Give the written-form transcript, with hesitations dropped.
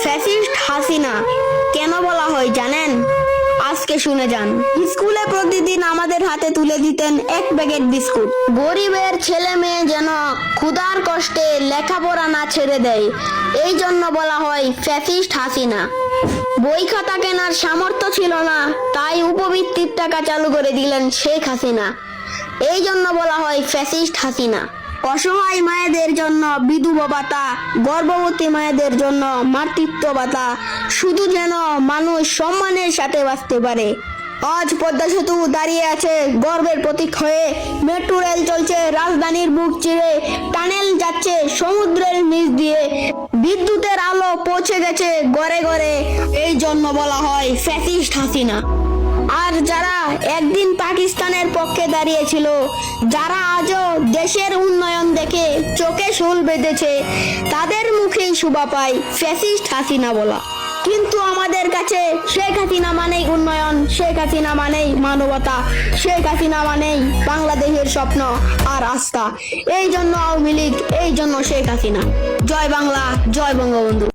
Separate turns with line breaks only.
Fascist Hasina কেন বলা হয় জানেন? আজকে শুনে যান। স্কুলে প্রতিদিন আমাদের হাতে তুলে দিতেন এক প্যাকেট বিস্কুট। গরিবের ছেলে মেয়ে যেন ক্ষুধার কষ্টে লেখাপড়া না ছেড়ে দেয়, এই জন্য বলা হয় ফ্যাসিস্ট হাসিনা। বই খাতা কেনার সামর্থ্য ছিল না, তাই উপবৃত্তির টাকা চালু করে দিলেন শেখ হাসিনা, এই জন্য বলা হয় ফ্যাসিস্ট হাসিনা। অসহায় মায়েদের জন্য বিধবা ভাতা, গর্ভবতী মায়েদের জন্য মাতৃত্ব ভাতা, শুধু যেন মানুষ সম্মানের সাথে বাঁচতে পারে। আজ পদ্মা সেতু দাঁড়িয়ে আছে গর্বের প্রতীক হয়ে, মেট্রো রেল চলছে রাজধানীর বুক চিরে, টানেল যাচ্ছে সমুদ্রের নিচ দিয়ে, বিদ্যুতের আলো পৌঁছে গেছে ঘরে ঘরে, এই জন্য বলা হয় ফ্যাসিস্ট হাসিনা। আর যারা একদিন পাকিস্তানের পক্ষে দাঁড়িয়েছিল, যারা আজও দেশের উন্নয়ন দেখে চোখে শুল বেঁধেছে, তাদের মুখেই শোভা পায় ফ্যাসিস্ট হাসিনা বলা। কিন্তু আমাদের কাছে শেখ হাসিনা মানেই উন্নয়ন, শেখ হাসিনা মানেই মানবতা, শেখ হাসিনা মানেই বাংলাদেশের স্বপ্ন আর আস্থা। এই জন্য আওয়ামী লীগ, এই জন্য শেখ হাসিনা। জয় বাংলা, জয় বঙ্গবন্ধু।